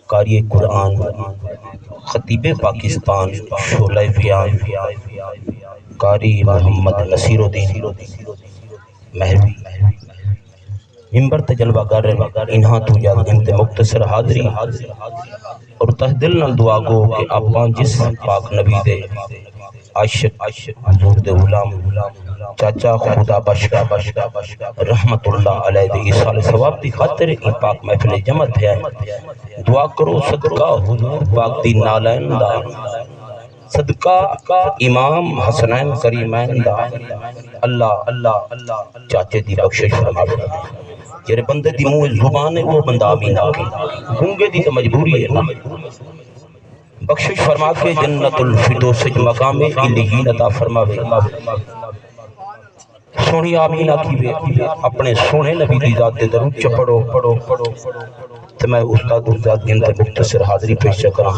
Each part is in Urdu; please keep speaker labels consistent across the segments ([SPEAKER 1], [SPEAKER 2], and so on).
[SPEAKER 1] قاری قرآن، خطیب پاکستان، شعلہ بیان، قاری محمد نصیر الدین مہروی ممبر تے جلوہ گر انہاں تو یاد انت مختصر حاضری اور تہ دل نال دعا گو کہ آپاں جس پاک نبی دے عاشق حضور دے غلام چاچا خدا بخش رحمت اللہ علیہ دے ایصال ثواب دی خاطر ان پاک محفل جمع تھیا ہے۔ دعا کرو صدقہ حضور پاک دی نالین دا، صدقہ امام حسنین کریمین دا، اللہ چاچے دی بخشش فرماوے۔ جڑے بندے دی منہ زبان ہے وہ بندہ آمین آکے، گونگے دی تو مجبوری ہے نا، بخشش فرما کے جنت الفردوس مقام الہین عطا فرماوے۔ سونی آمین آکیوے اپنے سونے نبی دی ذات دے درود چپڑو تو میں استاد گنتے مختصر حاضری پیش کراں۔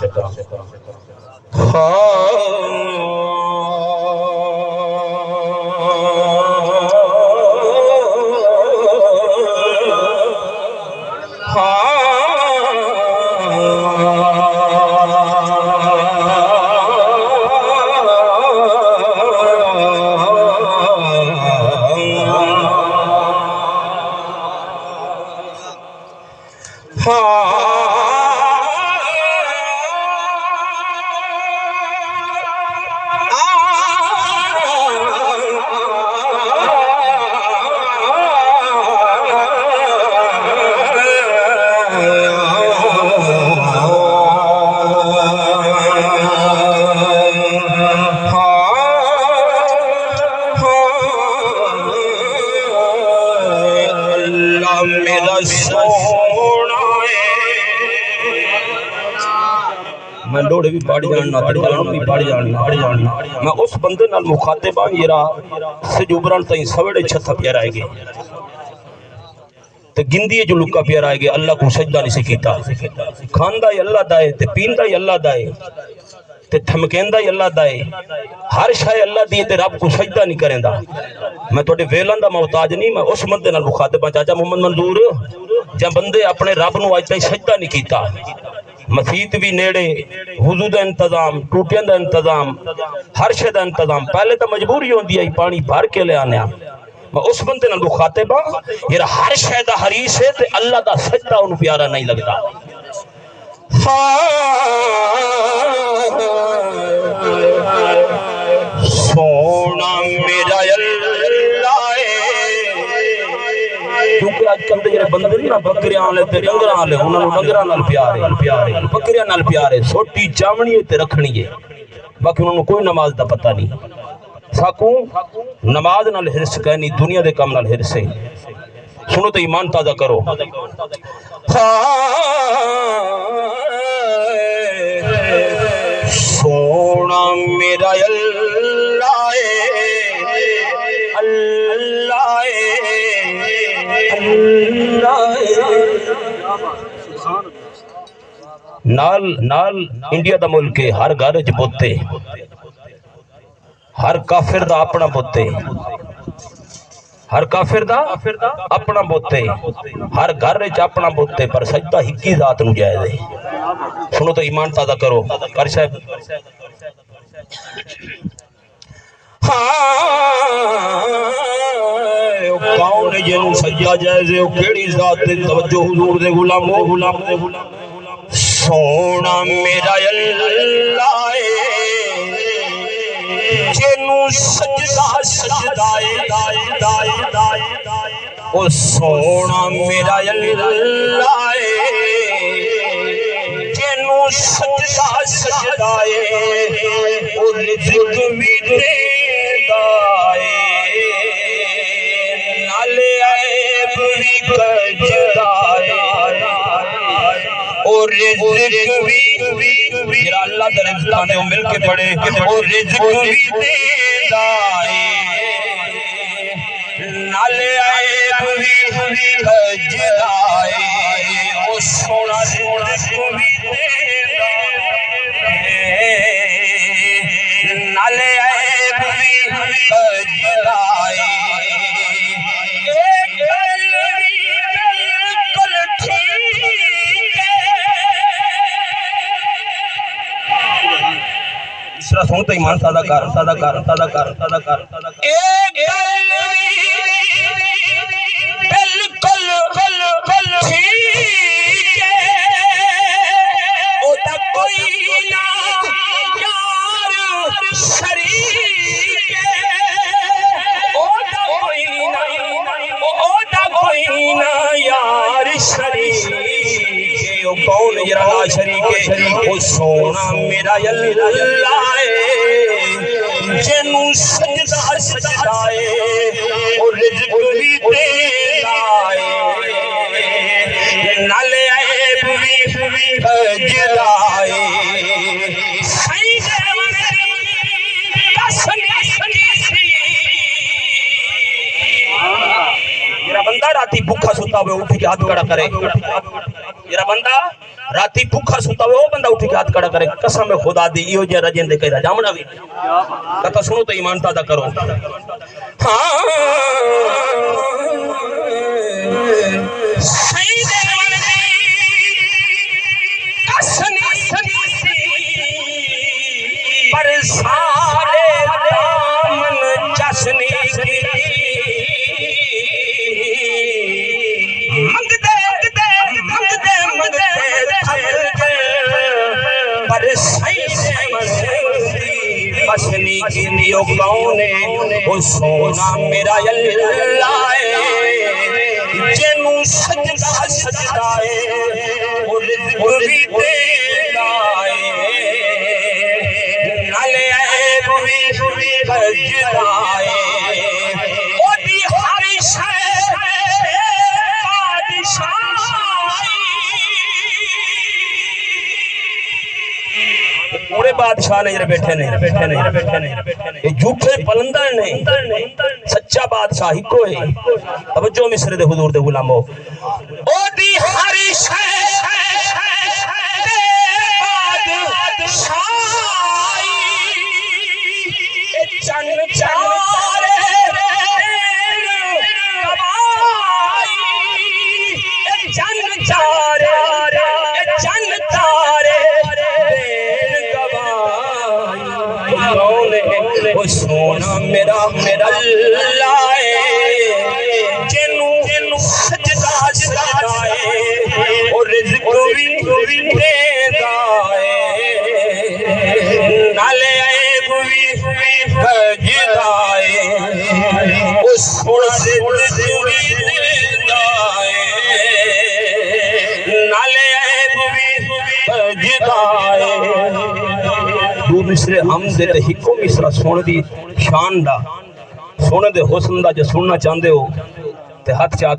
[SPEAKER 1] میں لوڑے بھی پڑھ جاننا، ترجمان بھی پڑھ جاننا، میں اس بندے نال مخاطب ہاں جڑا سجوبران تائیں سوڑے چھتا پیا رائے گے تے گندی جو لکا پیا رائے گے، اللہ کو سجدہ نہیں سکیتا، کھاندہ ہی اللہ دائے تے پیندہ ہی اللہ دائے تے تھمکیندہ ہی اللہ دائے، ہر شاہ اللہ دیئے تے رب کو سجدہ نہیں کریں دا۔ میں توڑے ویلان دا محتاج نہیں، میں اس بندے نال مخاطب ہاں چاچا محمد منظور جہاں بندے اپنے رب نو آج تائیں سجدہ نہیں کیتا، مسیت بھی نیڑے، وضو دا انتظام، ٹوٹیاں دا انتظام، ہر شے دا انتظام، پہلے تو مجبوری ہوندی ہے پانی بھر کے لے آنے میں اس بندے نال مخاطب ہاں یہ ہر شے دا حریص ہے تے اللہ دا سجدہ انہوں پیارا نہیں لگتا۔ سونا میرا اللہ کیونکہ آج کل دے بندے نہیں نا بکریاں آلے تے ڈنگراں آلے انہوں نے ڈنگراں نال پیارے بکریاں نال پیارے سوٹی چاونی تے رکھنی ہے، باقی انہوں نے کوئی نماز دا پتہ نہیں۔ ساکوں نماز نال حرص کہنی دنیا دے کام نال حرص ہے، سنو تو ایمان تازہ کرو۔ سونا میرا اللہ نال انڈیا دا ملک ہے، ہر گھر وچ بوتے، ہر کافر دا اپنا بوتے، ہر کافر دا اپنا بوتے، ہر گھر وچ اپنا بوتے، پر سجدہ ہکی ذات نو جائے دے۔ سنو تو ایمان تازہ کرو کر صاحب۔ کون ہے جنوں سجدہ جائزے کیڑی ذات دے توجہ حضور دے غلامو۔ سونا میرا اللہ جنوں سجدہ او سونا میرا اللہ جنوں سجدہ او رزق بھی دیندا ہے نال عیب بھی کجدا ہے او رزق بھی میرا اللہ دا رزق آنے ہو مل کے پڑے او رزق بھی دیندا ہے نال عیب بھی کجدا ہے او سونا رزق بھی دیندا ہے نال عیب بھی کجدا ہے۔ مصرع سن تو ایمان تازہ کر ایک بالکل ٹھیک ہے او دا کوئی نہ یار شریک ہے او دا کوئی نہ یار شریک او کون یار شریک ہے او سونا میرا اللہ جنو سجدہ سجدائے اور رزق بھی دلائے نالے عیب بھی جلائے سیدے میرا بندہ راتی بھوکا سوتا ہوئے اٹھ کے ہاتھ کھڑا کرے میرا بندہ راتی بھوکا سوتا ہوئے وہ بندہ اٹھ کے ہاتھ کھڑا کرے قسم خدا دی ایو جے رجن دے کہہ جامنا بھی کہتا سنو تو ایمان تازہ کرو سیدے پر سارے دامن چشنی کی مگدے پر سیدے بسنی کی دیو کونے وہ سونا میرا اللہ جنو سجدہ سجدائے اور رزق بھی دلائے نالے عیب بھی جلائے او دی ہر شے پورے بادشاہ نے بیٹھے نہیں یہ جھوٹے پلندر نہیں سچا بادشاہ ہی کوئی توجہ مصر دے حضور دے غلامو او دی ہر شے چن چارے چن چارے وہ سونا میرا اللہ جنو سجدہ سجدائے اور رزق بھی دائے نالے عیب بھی جلائے وہ سونا رزق بھی دائے نالے عیب بھی جلائے دو مصرے حمد دے ہکو مصرہ سونے دی شان دا سونے دے حسن دا جو سننا چاندے ہو تے ہاتھ چاہ